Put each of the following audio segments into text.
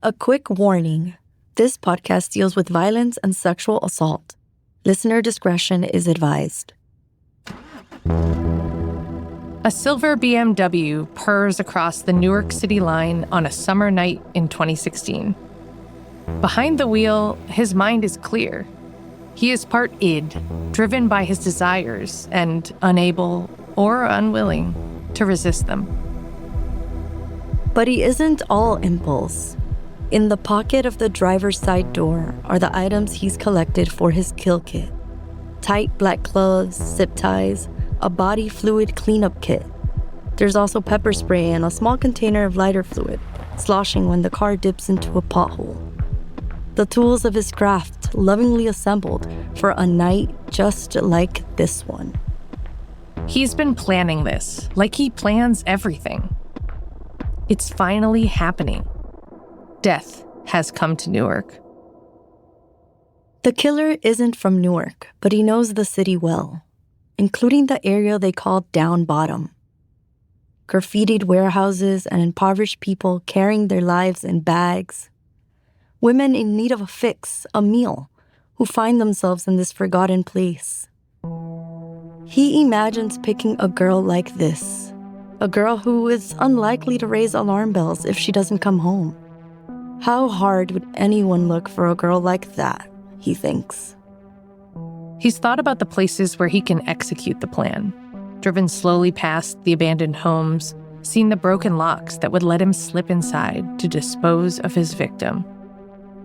A quick warning. This podcast deals with violence and sexual assault. Listener discretion is advised. A silver BMW purrs across the Newark City line on a summer night in 2016. Behind the wheel, his mind is clear. He is part id, driven by his desires and unable or unwilling to resist them. But he isn't all impulse. In the pocket of the driver's side door are the items he's collected for his kill kit. Tight black clothes, zip ties, a body fluid cleanup kit. There's also pepper spray and a small container of lighter fluid, sloshing when the car dips into a pothole. The tools of his craft lovingly assembled for a night just like this one. He's been planning this, like he plans everything. It's finally happening. Death has come to Newark. The killer isn't from Newark, but he knows the city well, including the area they call Down Bottom. Graffitied warehouses and impoverished people carrying their lives in bags. Women in need of a fix, a meal, who find themselves in this forgotten place. He imagines picking a girl like this, a girl who is unlikely to raise alarm bells if she doesn't come home. How hard would anyone look for a girl like that, he thinks. He's thought about the places where he can execute the plan, driven slowly past the abandoned homes, seen the broken locks that would let him slip inside to dispose of his victim.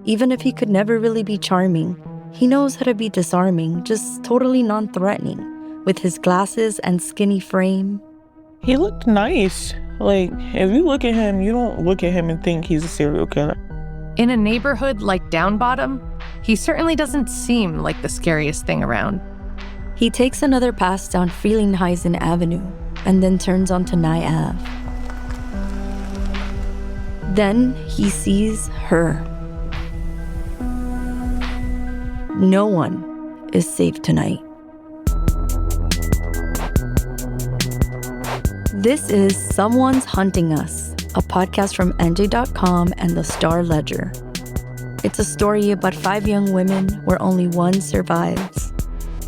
Even if he could never really be charming, he knows how to be disarming, just totally non-threatening, with his glasses and skinny frame. He looked nice. Like, if you look at him, you don't look at him and think he's a serial killer. In a neighborhood like Down Bottom, he certainly doesn't seem like the scariest thing around. He takes another pass down Frelinghuysen Avenue and then turns onto Nye Ave. Then he sees her. No one is safe tonight. This is Someone's Hunting Us, a podcast from NJ.com and the Star Ledger. It's a story about 5 young women where only one survives.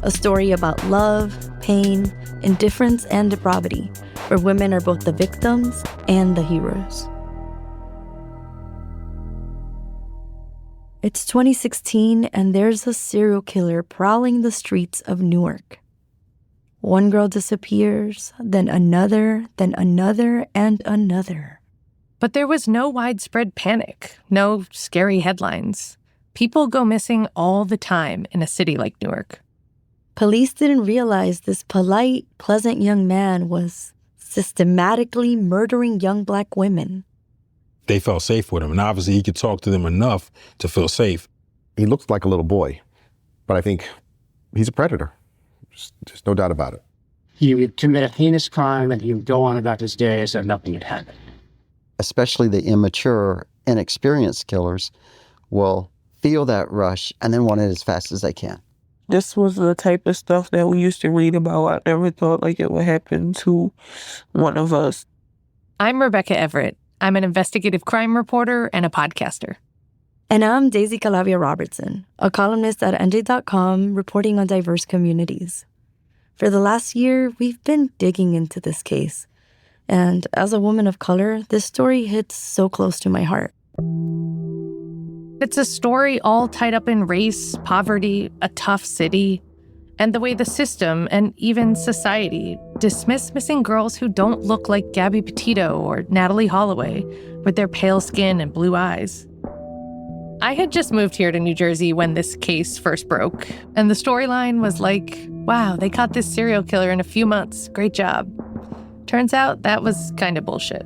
A story about love, pain, indifference, and depravity, where women are both the victims and the heroes. It's 2016, and there's a serial killer prowling the streets of Newark. One girl disappears, then another, and another. But there was no widespread panic, no scary headlines. People go missing all the time in a city like Newark. Police didn't realize this polite, pleasant young man was systematically murdering young Black women. They felt safe with him, and obviously he could talk to them enough to feel safe. He looks like a little boy, but I think he's a predator. Just no doubt about it. He would commit a heinous crime and he would go on about his day as if nothing had happened. Especially the immature, inexperienced killers will feel that rush and then want it as fast as they can. This was the type of stuff that we used to read about. I never thought like it would happen to one of us. I'm Rebecca Everett. I'm an investigative crime reporter and a podcaster. And I'm Daisy Calavia Robertson, a columnist at NJ.com reporting on diverse communities. For the last year, we've been digging into this case. And as a woman of color, this story hits so close to my heart. It's a story all tied up in race, poverty, a tough city, and the way the system and even society dismiss missing girls who don't look like Gabby Petito or Natalie Holloway with their pale skin and blue eyes. I had just moved here to New Jersey when this case first broke, and the storyline was like, wow, they caught this serial killer in a few months. Great job. Turns out that was kind of bullshit.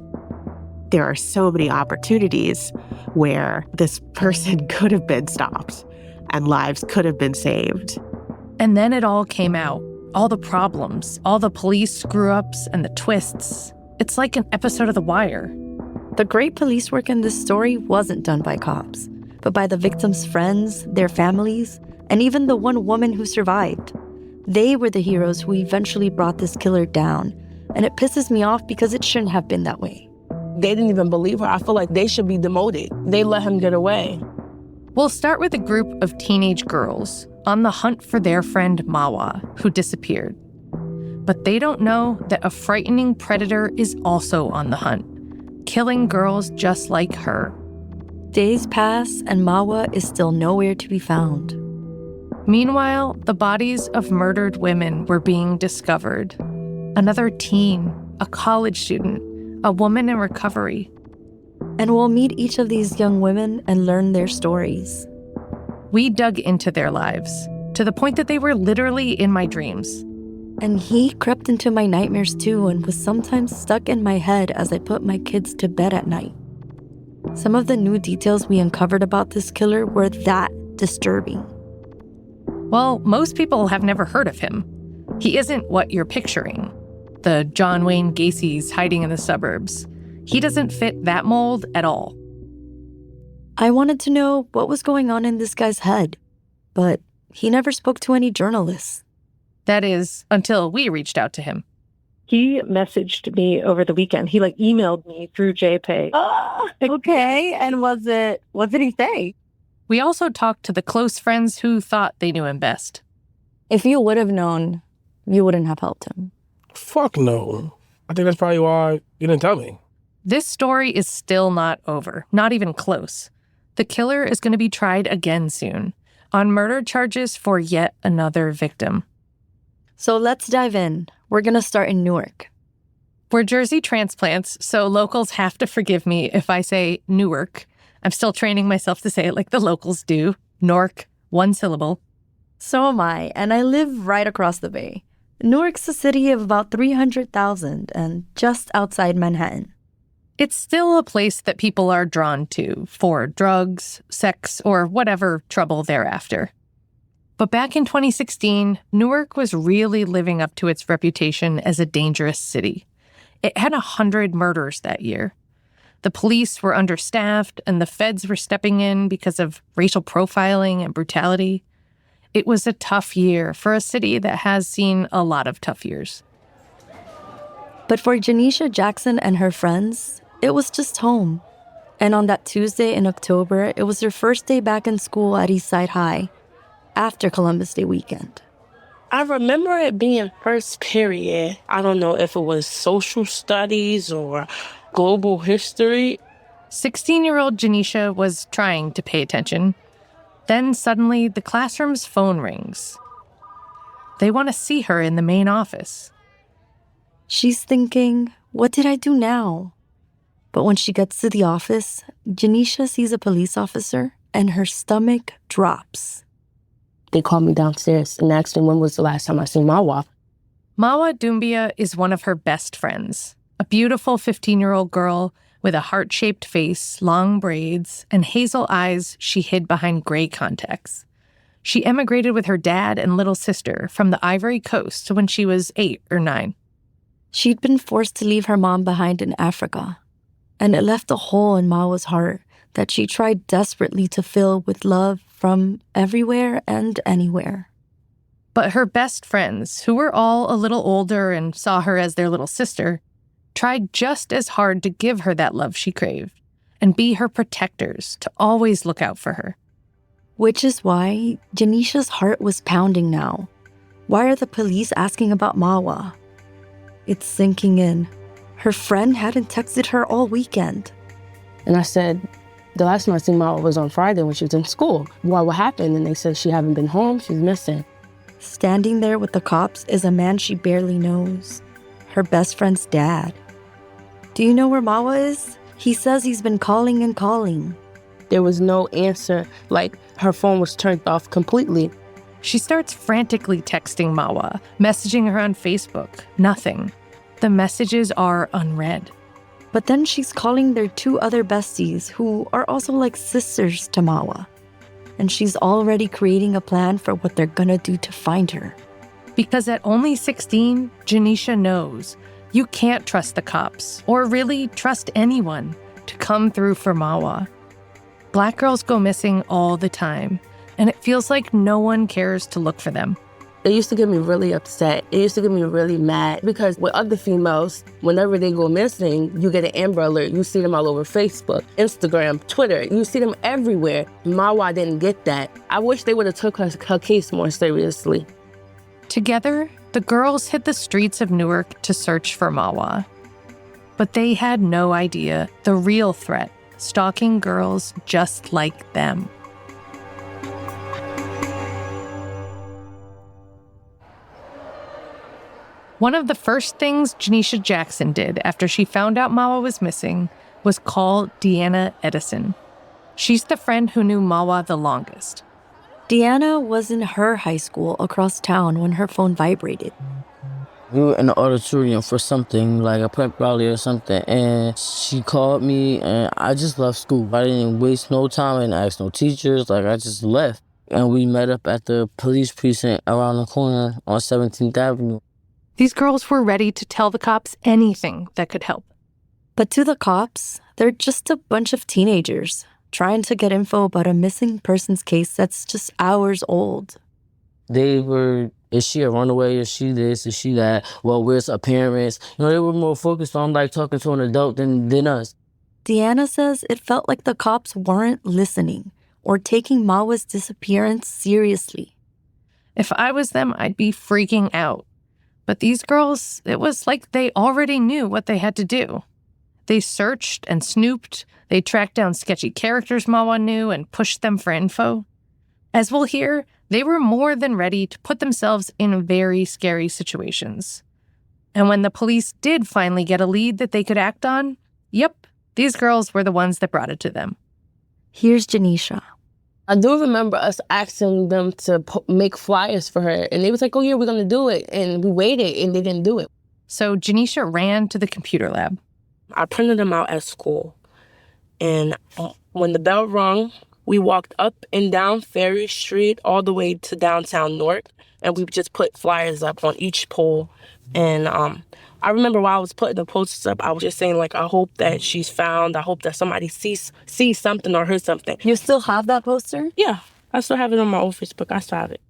There are so many opportunities where this person could have been stopped and lives could have been saved. And then it all came out. All the problems, all the police screw-ups and the twists. It's like an episode of The Wire. The great police work in this story wasn't done by cops, but by the victims' friends, their families, and even the one woman who survived. They were the heroes who eventually brought this killer down, and it pisses me off because it shouldn't have been that way. They didn't even believe her. I feel like they should be demoted. They let him get away. We'll start with a group of teenage girls on the hunt for their friend Mawa, who disappeared. But they don't know that a frightening predator is also on the hunt, killing girls just like her. Days pass and Mawa is still nowhere to be found. Meanwhile, the bodies of murdered women were being discovered. Another teen, a college student, a woman in recovery. And we'll meet each of these young women and learn their stories. We dug into their lives, to the point that they were literally in my dreams. And he crept into my nightmares too and was sometimes stuck in my head as I put my kids to bed at night. Some of the new details we uncovered about this killer were that disturbing. Well, most people have never heard of him. He isn't what you're picturing. The John Wayne Gacy's hiding in the suburbs. He doesn't fit that mold at all. I wanted to know what was going on in this guy's head, but he never spoke to any journalists. That is, until we reached out to him. He messaged me over the weekend. He emailed me through JPay. Oh, okay. And what did he say? We also talked to the close friends who thought they knew him best. If you would have known, you wouldn't have helped him. Fuck no. I think that's probably why you didn't tell me. This story is still not over, not even close. The killer is going to be tried again soon, on murder charges for yet another victim. So let's dive in. We're going to start in Newark. We're Jersey transplants, so locals have to forgive me if I say Newark. I'm still training myself to say it like the locals do. Newark, one syllable. So am I, and I live right across the bay. Newark's a city of about 300,000 and just outside Manhattan. It's still a place that people are drawn to for drugs, sex, or whatever trouble they're after. But back in 2016, Newark was really living up to its reputation as a dangerous city. It had 100 murders that year. The police were understaffed, and the feds were stepping in because of racial profiling and brutality. It was a tough year for a city that has seen a lot of tough years. But for Janisha Jackson and her friends, it was just home. And on that Tuesday in October, it was her first day back in school at Eastside High, after Columbus Day weekend. I remember it being first period. I don't know if it was social studies or global history. 16-year-old Janisha was trying to pay attention. Then suddenly, the classroom's phone rings. They want to see her in the main office. She's thinking, what did I do now? But when she gets to the office, Janisha sees a police officer and her stomach drops. They called me downstairs and asked me when was the last time I seen Mawa. Mawa Doumbia is one of her best friends, a beautiful 15-year-old girl with a heart-shaped face, long braids, and hazel eyes she hid behind gray contacts. She emigrated with her dad and little sister from the Ivory Coast when she was 8 or 9. She'd been forced to leave her mom behind in Africa, and it left a hole in Mawa's heart that she tried desperately to fill with love from everywhere and anywhere. But her best friends, who were all a little older and saw her as their little sister, tried just as hard to give her that love she craved and be her protectors, to always look out for her. Which is why Janisha's heart was pounding now. Why are the police asking about Mawa? It's sinking in. Her friend hadn't texted her all weekend. And I said, the last time I seen Mawa was on Friday when she was in school. Why, what happened? And they said she hadn't been home, she's missing. Standing there with the cops is a man she barely knows. Her best friend's dad. Do you know where Mawa is? He says he's been calling and calling. There was no answer, like her phone was turned off completely. She starts frantically texting Mawa, messaging her on Facebook. Nothing. The messages are unread. But then she's calling their 2 other besties who are also like sisters to Mawa. And she's already creating a plan for what they're gonna do to find her. Because at only 16, Janisha knows you can't trust the cops, or really trust anyone, to come through for Mawa. Black girls go missing all the time, and it feels like no one cares to look for them. It used to get me really upset. It used to get me really mad because with other females, whenever they go missing, you get an Amber Alert. You see them all over Facebook, Instagram, Twitter. You see them everywhere. Mawa didn't get that. I wish they would have took her case more seriously. Together, the girls hit the streets of Newark to search for Mawa. But they had no idea the real threat, stalking girls just like them. One of the first things Janisha Jackson did after she found out Mawa was missing was call Deanna Edison. She's the friend who knew Mawa the longest. Deanna was in her high school across town when her phone vibrated. We were in the auditorium for something, like a pep rally or something, and she called me, and I just left school. I didn't waste no time and ask no teachers, I just left. And we met up at the police precinct around the corner on 17th Avenue. These girls were ready to tell the cops anything that could help. But to the cops, they're just a bunch of teenagers trying to get info about a missing persons case that's just hours old. They were, is she a runaway? Is she this? Is she that? Well, where's her parents? They were more focused on talking to an adult than us. Deanna says it felt like the cops weren't listening or taking Mawa's disappearance seriously. If I was them, I'd be freaking out. But these girls, it was like they already knew what they had to do. They searched and snooped. They tracked down sketchy characters Mawa knew and pushed them for info. As we'll hear, they were more than ready to put themselves in very scary situations. And when the police did finally get a lead that they could act on, yep, these girls were the ones that brought it to them. Here's Janisha. I do remember us asking them to make flyers for her. And they was like, oh, yeah, we're going to do it. And we waited, and they didn't do it. So Janisha ran to the computer lab. I printed them out at school. And when the bell rung, we walked up and down Ferry Street all the way to downtown Newark. And we just put flyers up on each pole. And I remember while I was putting the posters up, I was just saying, I hope that she's found. I hope that somebody sees something or hears something. You still have that poster? Yeah, I still have it on my old Facebook. I still have it.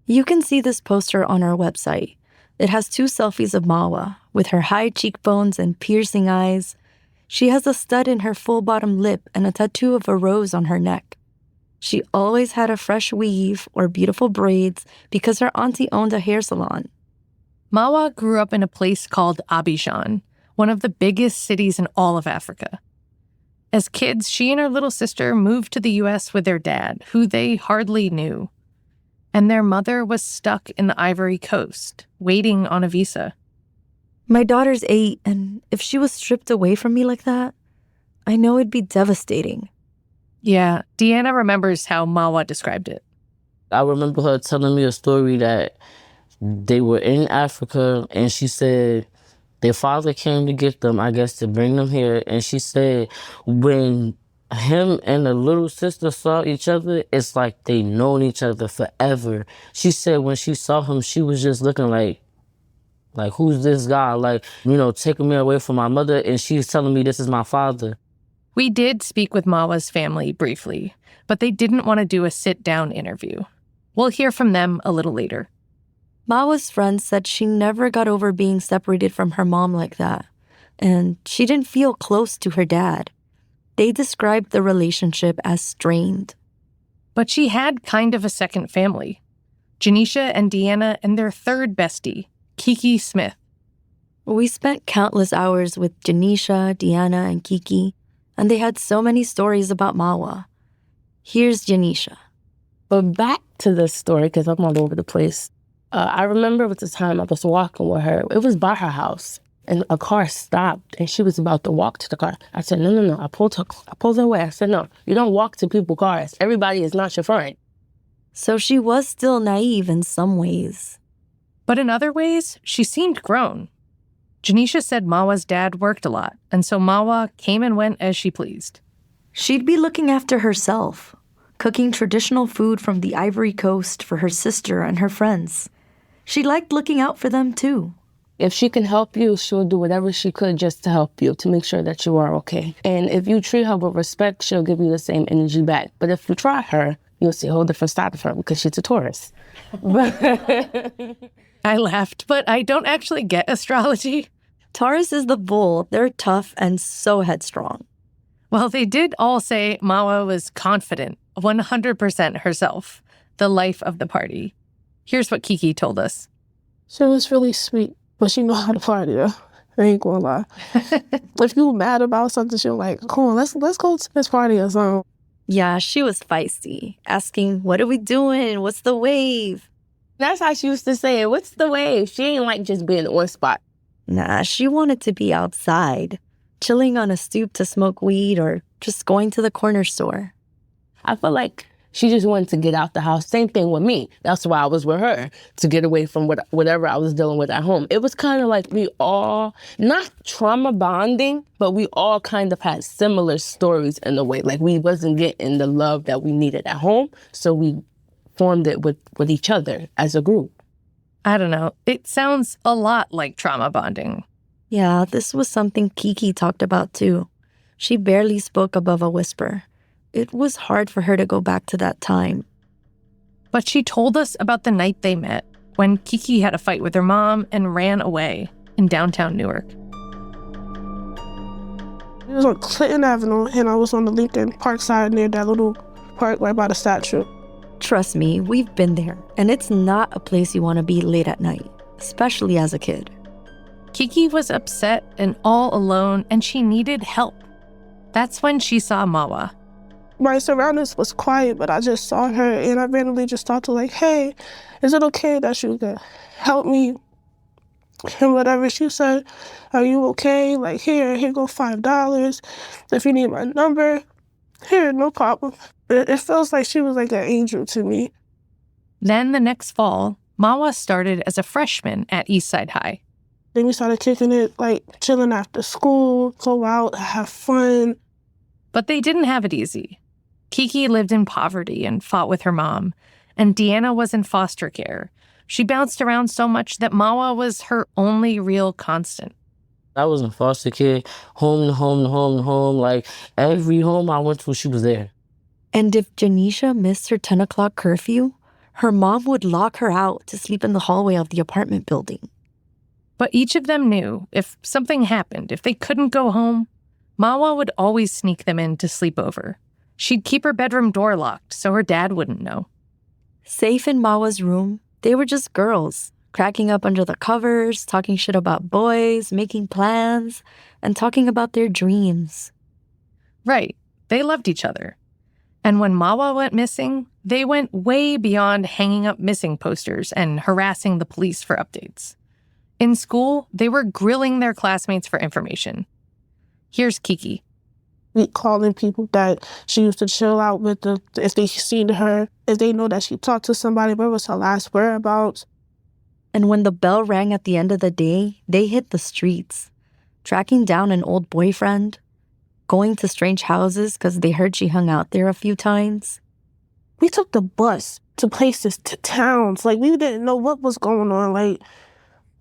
You can see this poster on our website. It has 2 selfies of Mawa with her high cheekbones and piercing eyes. She has a stud in her full bottom lip and a tattoo of a rose on her neck. She always had a fresh weave or beautiful braids because her auntie owned a hair salon. Mawa grew up in a place called Abidjan, one of the biggest cities in all of Africa. As kids, she and her little sister moved to the U.S. with their dad, who they hardly knew. And their mother was stuck in the Ivory Coast, waiting on a visa. My daughter's 8, and if she was stripped away from me like that, I know it'd be devastating. Yeah, Deanna remembers how Mawa described it. I remember her telling me a story that they were in Africa, and she said their father came to get them, I guess, to bring them here. And she said when him and the little sister saw each other, it's like they known each other forever. She said when she saw him, she was just looking like who's this guy? Taking me away from my mother, and she's telling me this is my father. We did speak with Mawa's family briefly, but they didn't want to do a sit-down interview. We'll hear from them a little later. Mawa's friends said she never got over being separated from her mom like that, and she didn't feel close to her dad. They described the relationship as strained. But she had kind of a second family. Janisha and Deanna and their third bestie, Kiki Smith. We spent countless hours with Janisha, Deanna, and Kiki, and they had so many stories about Mawa. Here's Janisha. But back to the story, because I'm all over the place. I remember at the time I was walking with her. It was by her house, and a car stopped, and she was about to walk to the car. I said, no. I pulled her away. I said, no, you don't walk to people's cars. Everybody is not your friend. So she was still naive in some ways. But in other ways, she seemed grown. Janisha said Mawa's dad worked a lot, and so Mawa came and went as she pleased. She'd be looking after herself, cooking traditional food from the Ivory Coast for her sister and her friends. She liked looking out for them, too. If she can help you, she'll do whatever she could just to help you, to make sure that you are okay. And if you treat her with respect, she'll give you the same energy back. But if you try her, you'll see a whole different side of her because she's a Taurus. I laughed, but I don't actually get astrology. Taurus is the bull. They're tough and so headstrong. Well, they did all say Mawa was confident, 100% herself, the life of the party. Here's what Kiki told us. She was really sweet, but she know how to party though. I ain't gonna lie. If you mad about something, she'll like, come on, let's go to this party or something. Yeah, she was feisty, asking, what are we doing? What's the wave? That's how she used to say it. What's the wave? She ain't like just being on spot. Nah, she wanted to be outside, chilling on a stoop to smoke weed or just going to the corner store. I feel like she just wanted to get out the house. Same thing with me. That's why I was with her, to get away from whatever I was dealing with at home. It was kind of like we all, not trauma bonding, but we all kind of had similar stories in a way. Like we wasn't getting the love that we needed at home, so we formed it with each other as a group. I don't know. It sounds a lot like trauma bonding. Yeah, this was something Kiki talked about too. She barely spoke above a whisper. It was hard for her to go back to that time. But she told us about the night they met, when Kiki had a fight with her mom and ran away in downtown Newark. It was on Clinton Avenue, and I was on the Lincoln Park side near that little park right by the statue. Trust me, we've been there, and it's not a place you want to be late at night, especially as a kid. Kiki was upset and all alone, and she needed help. That's when she saw Mawa. My surroundings was quiet, but I just saw her, and I randomly just talked to her like, hey, is it okay that you could help me? And whatever she said, are you okay? Like, here go $5. If you need my number, here, no problem. It feels like she was like an angel to me. Then the next fall, Mawa started as a freshman at Eastside High. Then we started kicking it, like chilling after school, go out, have fun. But they didn't have it easy. Kiki lived in poverty and fought with her mom, and Deanna was in foster care. She bounced around so much that Mawa was her only real constant. I was in foster care, home to home to home to home. Like, every home I went to, she was there. And if Janisha missed her 10 o'clock curfew, her mom would lock her out to sleep in the hallway of the apartment building. But each of them knew if something happened, if they couldn't go home, Mawa would always sneak them in to sleep over. She'd keep her bedroom door locked so her dad wouldn't know. Safe in Mawa's room, they were just girls, cracking up under the covers, talking shit about boys, making plans, and talking about their dreams. Right. They loved each other. And when Mawa went missing, they went way beyond hanging up missing posters and harassing the police for updates. In school, they were grilling their classmates for information. Here's Kiki. We calling people that she used to chill out with, if they seen her, if they know that she talked to somebody, where was her last whereabouts. And when the bell rang at the end of the day, they hit the streets, tracking down an old boyfriend, going to strange houses because they heard she hung out there a few times. We took the bus to places, to towns. Like, we didn't know what was going on. Like,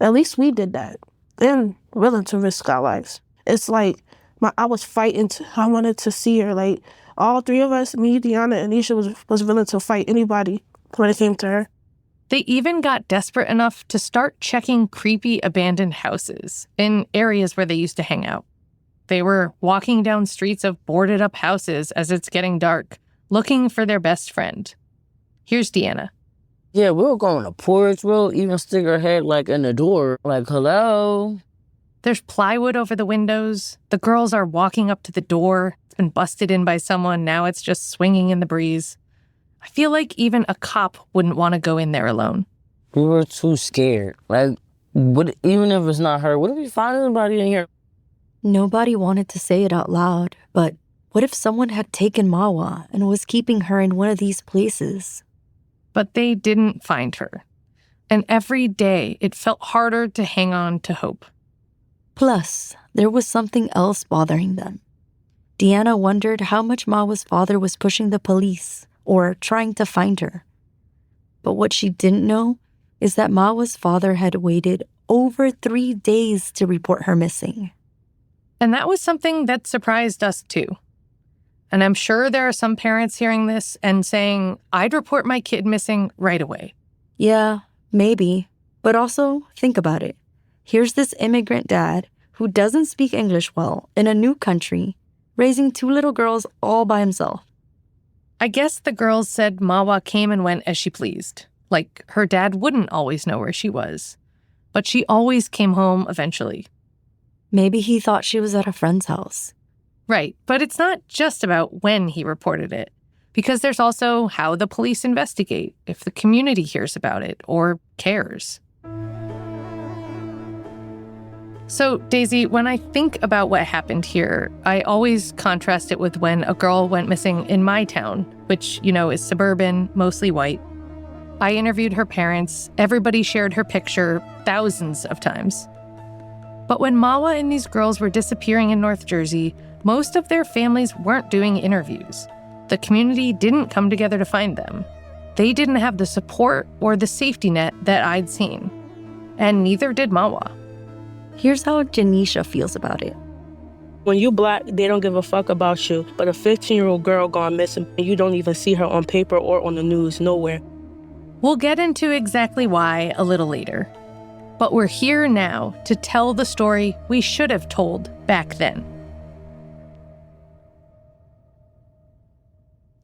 at least we did that. And willing to risk our lives. It's like, I was fighting. I wanted to see her. Like, all three of us, me, Deanna, and Nisha, was willing to fight anybody when it came to her. They even got desperate enough to start checking creepy abandoned houses in areas where they used to hang out. They were walking down streets of boarded up houses as it's getting dark, looking for their best friend. Here's Deanna. Yeah, we were going to porch. We'll even stick our head like in the door, like, hello. There's plywood over the windows. The girls are walking up to the door. It's been busted in by someone. Now it's just swinging in the breeze. I feel like even a cop wouldn't want to go in there alone. We were too scared. Like, even if it's not her, what if we find anybody in here? Nobody wanted to say it out loud, but what if someone had taken Mawa and was keeping her in one of these places? But they didn't find her. And every day it felt harder to hang on to hope. Plus, there was something else bothering them. Deanna wondered how much Mawa's father was pushing the police or trying to find her. But what she didn't know is that Mawa's father had waited over 3 days to report her missing. And that was something that surprised us too. And I'm sure there are some parents hearing this and saying, I'd report my kid missing right away. Yeah, maybe. But also, think about it. Here's this immigrant dad who doesn't speak English well in a new country, raising 2 little girls all by himself. I guess the girls said Mawa came and went as she pleased. Like her dad wouldn't always know where she was. But she always came home eventually. Maybe he thought she was at a friend's house. Right, but it's not just about when he reported it. Because there's also how the police investigate, if the community hears about it or cares. So, Daisy, when I think about what happened here, I always contrast it with when a girl went missing in my town, which, is suburban, mostly white. I interviewed her parents. Everybody shared her picture thousands of times. But when Mawa and these girls were disappearing in North Jersey, most of their families weren't doing interviews. The community didn't come together to find them. They didn't have the support or the safety net that I'd seen. And neither did Mawa. Here's how Janisha feels about it. When you Black, they don't give a fuck about you. But a 15-year-old girl gone missing, and you don't even see her on paper or on the news, nowhere. We'll get into exactly why a little later. But we're here now to tell the story we should have told back then.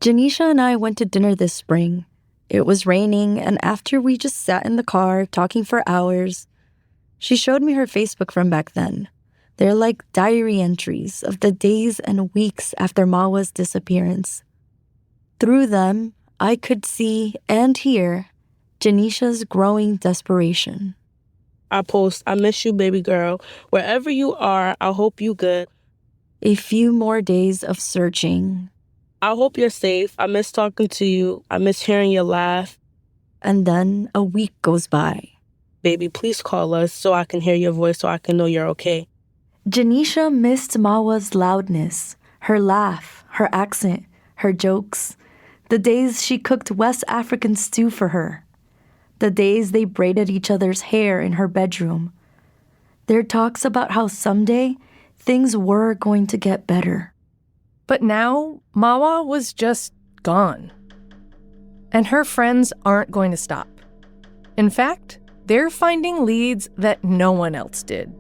Janisha and I went to dinner this spring. It was raining, and after we just sat in the car talking for hours, she showed me her Facebook from back then. They're like diary entries of the days and weeks after Mawa's disappearance. Through them, I could see and hear Janisha's growing desperation. I post, I miss you, baby girl. Wherever you are, I hope you good. A few more days of searching. I hope you're safe. I miss talking to you. I miss hearing your laugh. And then a week goes by. Baby, please call us so I can hear your voice so I can know you're okay. Janisha missed Mawa's loudness, her laugh, her accent, her jokes. The days she cooked West African stew for her. The days they braided each other's hair in her bedroom. Their talks about how someday things were going to get better. But now, Mawa was just gone. And her friends aren't going to stop. In fact, they're finding leads that no one else did.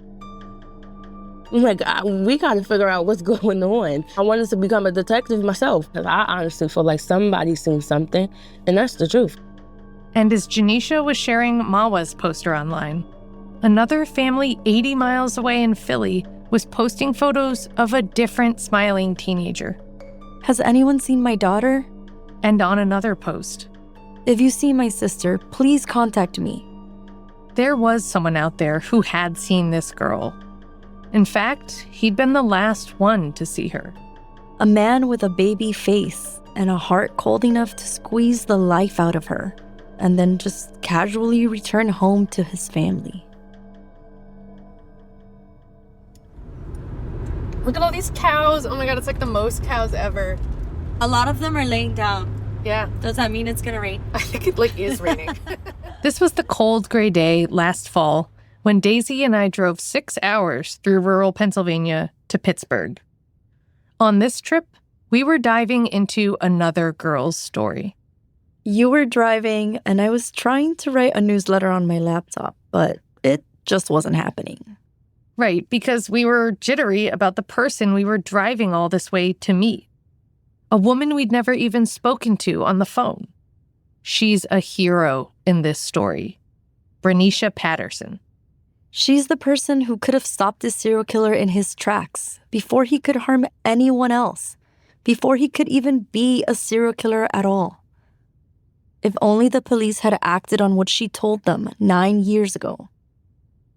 We got to figure out what's going on. I wanted to become a detective myself, because I honestly feel like somebody's seen something, and that's the truth. And as Janisha was sharing Mawa's poster online, another family 80 miles away in Philly was posting photos of a different smiling teenager. Has anyone seen my daughter? And on another post, if you see my sister, please contact me. There was someone out there who had seen this girl. In fact, he'd been the last one to see her. A man with a baby face and a heart cold enough to squeeze the life out of her, and then just casually return home to his family. Look at all these cows. Oh my God, it's like the most cows ever. A lot of them are laying down. Yeah. Does that mean it's gonna rain? I think it is raining. This was the cold, gray day last fall when Daisy and I drove 6 hours through rural Pennsylvania to Pittsburgh. On this trip, we were diving into another girl's story. You were driving, and I was trying to write a newsletter on my laptop, but it just wasn't happening. Right, because we were jittery about the person we were driving all this way to meet. A woman we'd never even spoken to on the phone. She's a hero in this story. Brenisha Patterson. She's the person who could have stopped this serial killer in his tracks before he could harm anyone else, before he could even be a serial killer at all. If only the police had acted on what she told them 9 years ago.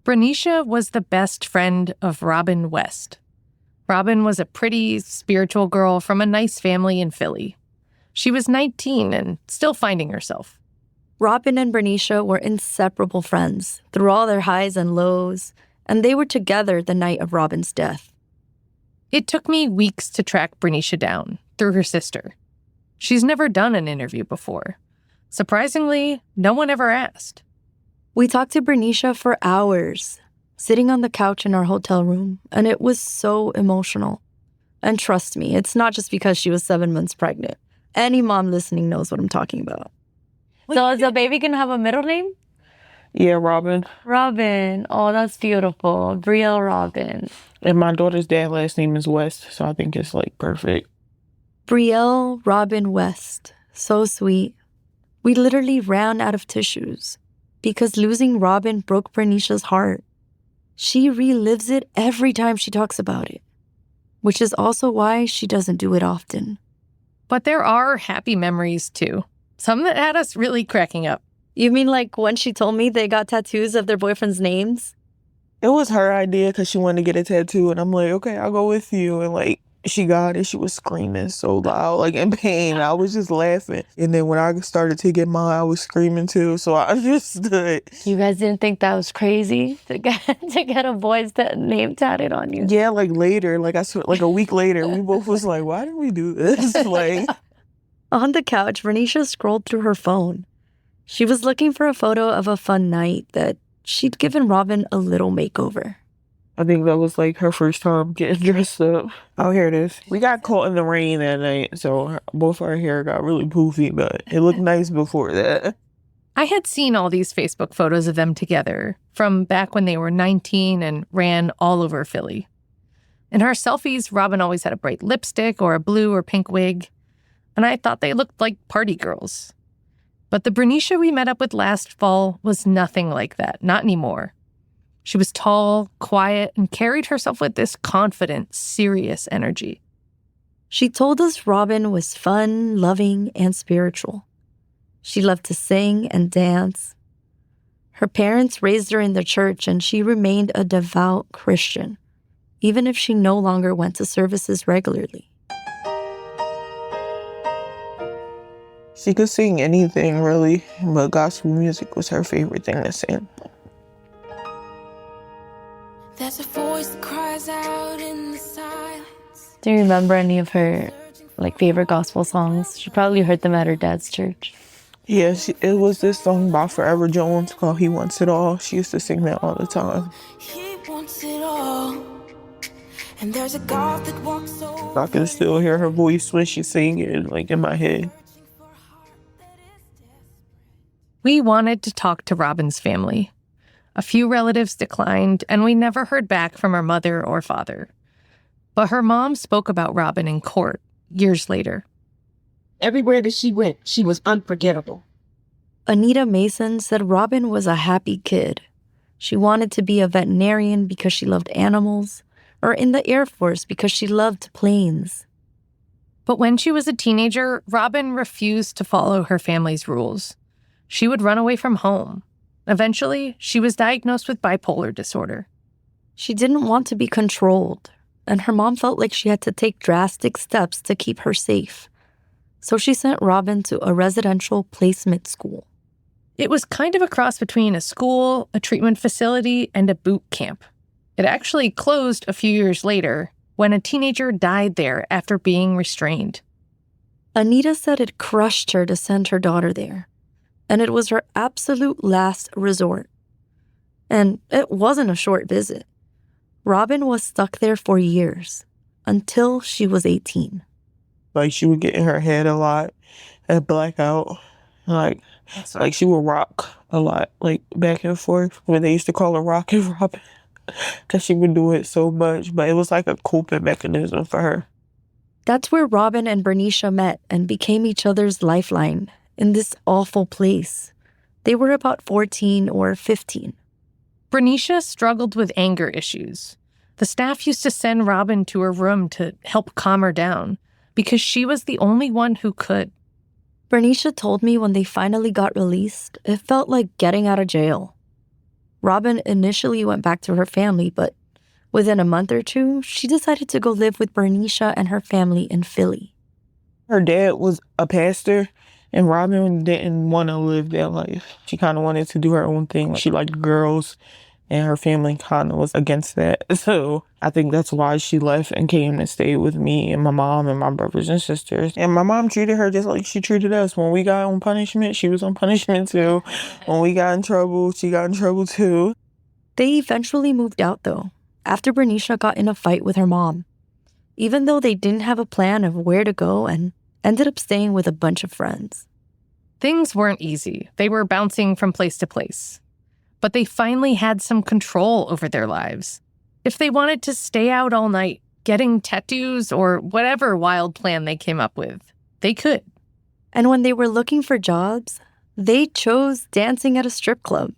Brenisha was the best friend of Robin West. Robin was a pretty, spiritual girl from a nice family in Philly. She was 19 and still finding herself. Robin and Brenisha were inseparable friends through all their highs and lows, and they were together the night of Robin's death. It took me weeks to track Brenisha down through her sister. She's never done an interview before. Surprisingly, no one ever asked. We talked to Brenisha for hours, sitting on the couch in our hotel room, and it was so emotional. And trust me, it's not just because she was 7 months pregnant. Any mom listening knows what I'm talking about. So is the baby gonna have a middle name? Yeah, Robin. Robin. Oh, that's beautiful. Brielle Robin. And my daughter's dad last name is West, so I think it's like perfect. Brielle Robin West. So sweet. We literally ran out of tissues because losing Robin broke Bernice's heart. She relives it every time she talks about it, which is also why she doesn't do it often. But there are happy memories too. Some that had us really cracking up. You mean like when she told me they got tattoos of their boyfriends' names? It was her idea because she wanted to get a tattoo, and I'm like, okay, I'll go with you. And like, she got it. She was screaming so loud, like in pain. I was just laughing. And then when I started to get mine, I was screaming too. So I just stood. You guys didn't think that was crazy to get a boy's name tatted on you? Yeah, like later, like I swear, like a week later, we both was like, why did we do this? Like, on the couch, Bernicia scrolled through her phone. She was looking for a photo of a fun night that she'd given Robin a little makeover. I think that was like her first time getting dressed up. Oh, here it is. We got caught in the rain that night, so both our hair got really poofy, but it looked nice before that. I had seen all these Facebook photos of them together from back when they were 19 and ran all over Philly. In her selfies, Robin always had a bright lipstick or a blue or pink wig, and I thought they looked like party girls. But the Bernicia we met up with last fall was nothing like that, not anymore. She was tall, quiet, and carried herself with this confident, serious energy. She told us Robin was fun, loving, and spiritual. She loved to sing and dance. Her parents raised her in the church, and she remained a devout Christian, even if she no longer went to services regularly. She could sing anything, really, but gospel music was her favorite thing to sing. There's a voice that cries out in the silence. Do you remember any of her favorite gospel songs? She probably heard them at her dad's church. Yeah, it was this song by Forever Jones called He Wants It All. She used to sing that all the time. He wants it all. And there's a God that walks over. I can still hear her voice when she's singing, like in my head. We wanted to talk to Robin's family. A few relatives declined, and we never heard back from her mother or father. But her mom spoke about Robin in court years later. Everywhere that she went, she was unforgettable. Anita Mason said Robin was a happy kid. She wanted to be a veterinarian because she loved animals, or in the Air Force because she loved planes. But when she was a teenager, Robin refused to follow her family's rules. She would run away from home. Eventually, she was diagnosed with bipolar disorder. She didn't want to be controlled, and her mom felt like she had to take drastic steps to keep her safe. So she sent Robin to a residential placement school. It was kind of a cross between a school, a treatment facility, and a boot camp. It actually closed a few years later when a teenager died there after being restrained. Anita said it crushed her to send her daughter there, and it was her absolute last resort. And it wasn't a short visit. Robin was stuck there for years, until she was 18. Like, she would get in her head a lot and black out. Like she would rock a lot, like back and forth. When they used to call her Rockin' Robin, because she would do it so much. But it was like a coping mechanism for her. That's where Robin and Bernicia met and became each other's lifeline in this awful place. They were about 14 or 15. Bernicia struggled with anger issues. The staff used to send Robin to her room to help calm her down because she was the only one who could. Bernicia told me when they finally got released, it felt like getting out of jail. Robin initially went back to her family, but within a month or two, she decided to go live with Bernicia and her family in Philly. Her dad was a pastor, and Robin didn't want to live that life. She kind of wanted to do her own thing. She liked girls, and her family kind of was against that. So I think that's why she left and came and stayed with me and my mom and my brothers and sisters. And my mom treated her just like she treated us. When we got on punishment, she was on punishment too. When we got in trouble, she got in trouble too. They eventually moved out, though, after Bernicia got in a fight with her mom. even though they didn't have a plan of where to go and ended up staying with a bunch of friends. Things weren't easy. They were bouncing from place to place. But they finally had some control over their lives. If they wanted to stay out all night, getting tattoos or whatever wild plan they came up with, they could. And when they were looking for jobs, they chose dancing at a strip club.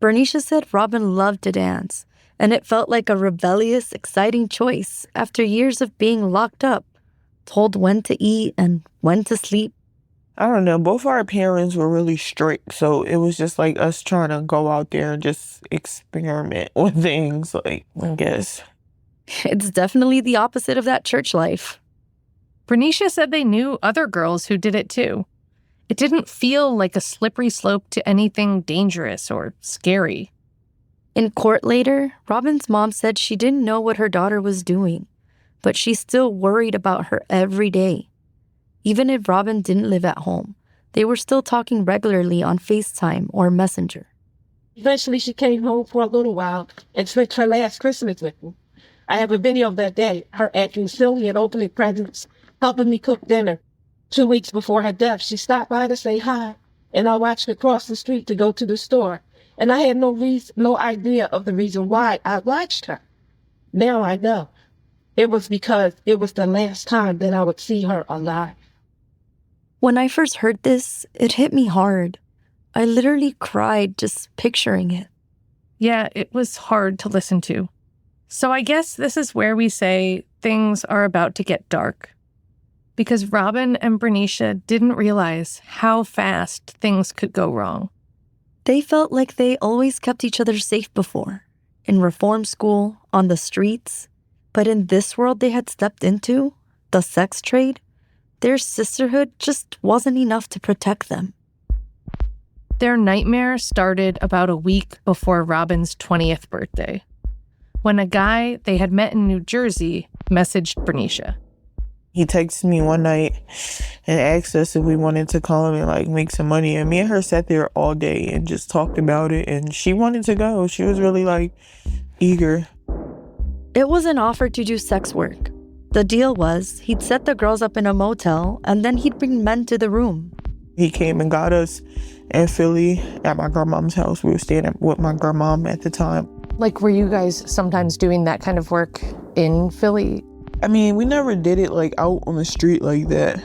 Bernicia said Robin loved to dance, and it felt like a rebellious, exciting choice after years of being locked up, told when to eat and when to sleep. I don't know. Both our parents were really strict, so it was just like us trying to go out there and just experiment with things, like, I guess. It's definitely the opposite of that church life. Bernicia said they knew other girls who did it too. It didn't feel like a slippery slope to anything dangerous or scary. In court later, Robin's mom said she didn't know what her daughter was doing, but she still worried about her every day. Even if Robin didn't live at home, they were still talking regularly on FaceTime or Messenger. Eventually, she came home for a little while and spent her last Christmas with me. I have a video of that day, her acting silly and opening presents, helping me cook dinner. 2 weeks before her death, she stopped by to say hi, and I watched her cross the street to go to the store. And I had no idea of the reason why I watched her. Now I know. It was because it was the last time that I would see her alive. When I first heard this, it hit me hard. I literally cried just picturing it. Yeah, it was hard to listen to. So I guess this is where we say things are about to get dark. Because Robin and Bernicia didn't realize how fast things could go wrong. They felt like they always kept each other safe before, in reform school, on the streets. But in this world they had stepped into, the sex trade, their sisterhood just wasn't enough to protect them. Their nightmare started about a week before Robin's 20th birthday, when a guy they had met in New Jersey messaged Bernicia. He texted me one night and asked us if we wanted to call him and like make some money. And me and her sat there all day and just talked about it. And she wanted to go. She was really like eager. It was an offer to do sex work. The deal was he'd set the girls up in a motel and then he'd bring men to the room. He came and got us in Philly at my grandmom's house. We were staying with my grandmom at the time. Like, were you guys sometimes doing that kind of work in Philly? I mean, we never did it like out on the street like that.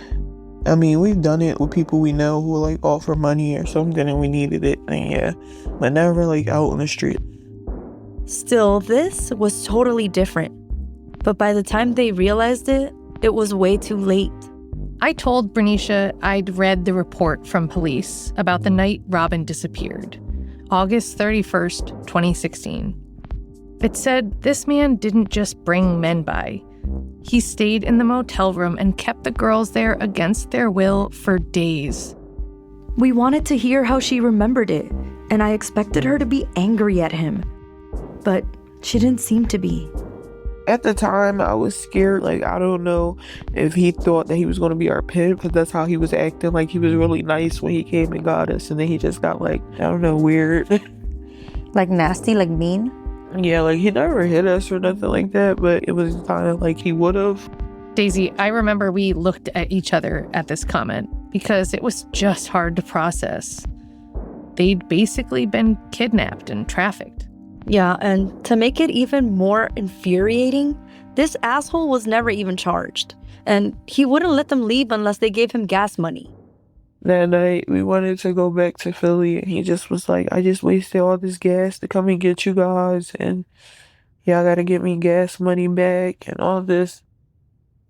I mean, we've done it with people we know who like offer money or something and we needed it. And yeah, but never like out on the street. Still, this was totally different. But by the time they realized it, it was way too late. I told Bernicia I'd read the report from police about the night Robin disappeared, August 31st, 2016. It said this man didn't just bring men by. He stayed in the motel room and kept the girls there against their will for days. We wanted to hear how she remembered it, and I expected her to be angry at him. But she didn't seem to be. At the time, I was scared. Like, I don't know if he thought that he was going to be our pimp, because that's how he was acting. Like, he was really nice when he came and got us, and then he just got, like, I don't know, weird. Like nasty, like mean? Yeah, like, he never hit us or nothing like that, but it was kind of like he would have. Daisy, I remember we looked at each other at this comment because it was just hard to process. They'd basically been kidnapped and trafficked. Yeah, and to make it even more infuriating, this asshole was never even charged. And he wouldn't let them leave unless they gave him gas money. That night, we wanted to go back to Philly, and he just was like, I just wasted all this gas to come and get you guys, and y'all gotta get me gas money back and all this.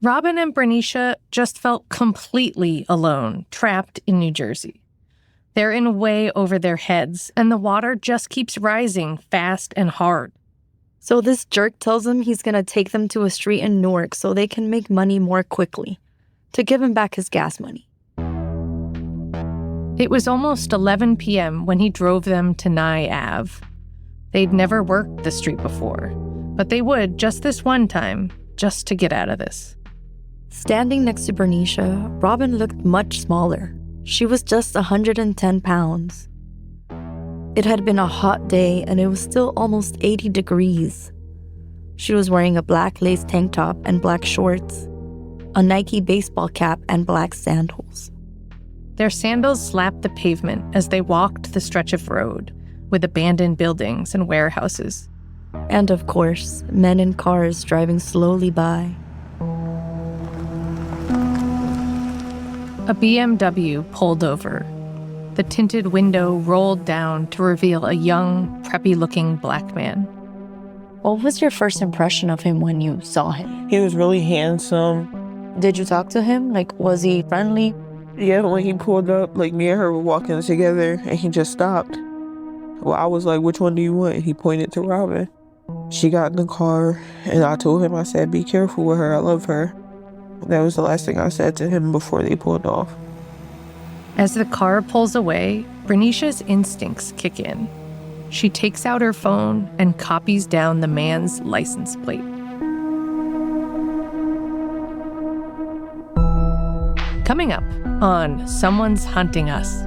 Robin and Bernicia just felt completely alone, trapped in New Jersey. They're in way over their heads, and the water just keeps rising fast and hard. So this jerk tells them he's gonna take them to a street in Newark so they can make money more quickly, to give him back his gas money. It was almost 11 p.m. when he drove them to Nye Ave. They'd never worked the street before, but they would just this one time, just to get out of this. Standing next to Bernicia, Robin looked much smaller. She was just 110 pounds. It had been a hot day and it was still almost 80 degrees. She was wearing a black lace tank top and black shorts, a Nike baseball cap, and black sandals. Their sandals slapped the pavement as they walked the stretch of road with abandoned buildings and warehouses. And of course, men in cars driving slowly by. A BMW pulled over. The tinted window rolled down to reveal a young, preppy-looking black man. What was your first impression of him when you saw him? He was really handsome. Did you talk to him? Was he friendly? Yeah, when he pulled up, me and her were walking together, and he just stopped. Well, I was like, which one do you want? And he pointed to Robin. She got in the car, and I told him, I said, be careful with her, I love her. That was the last thing I said to him before they pulled off. As the car pulls away, Bernice's instincts kick in. She takes out her phone and copies down the man's license plate. Coming up on Someone's Hunting Us.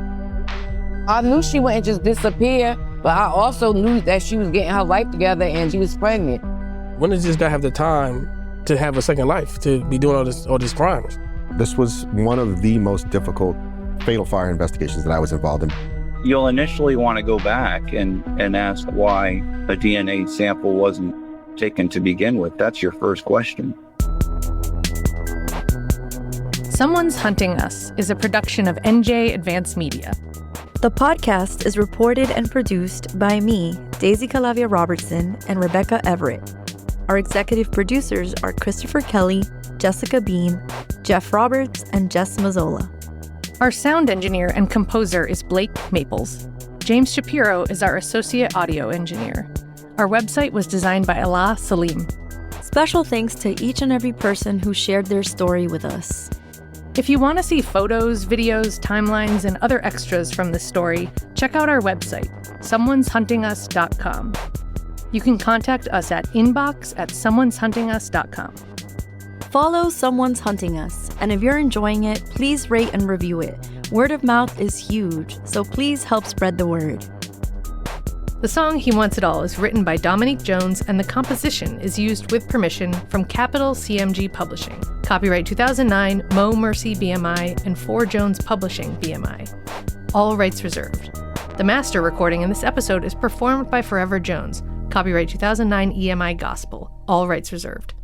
I knew she wouldn't just disappear, but I also knew that she was getting her life together and she was pregnant. When does this guy have the time to have a second life, to be doing all these crimes? This was one of the most difficult fatal fire investigations that I was involved in. You'll initially want to go back and ask why a DNA sample wasn't taken to begin with. That's your first question. Someone's Hunting Us is a production of NJ Advanced Media. The podcast is reported and produced by me, Daisy Calavia Robertson, and Rebecca Everett. Our executive producers are Christopher Kelly, Jessica Beam, Jeff Roberts, and Jess Mazzola. Our sound engineer and composer is Blake Maples. James Shapiro is our associate audio engineer. Our website was designed by Allah Salim. Special thanks to each and every person who shared their story with us. If you want to see photos, videos, timelines, and other extras from this story, check out our website, someone'shuntingus.com. You can contact us at inbox@someone'shuntingus.com. Follow Someone's Hunting Us, and if you're enjoying it, please rate and review it. Word of mouth is huge, so please help spread the word. The song He Wants It All is written by Dominique Jones, and the composition is used with permission from Capital CMG Publishing. Copyright 2009, Mo Mercy BMI, and 4 Jones Publishing BMI. All rights reserved. The master recording in this episode is performed by Forever Jones. Copyright 2009 EMI Gospel. All rights reserved.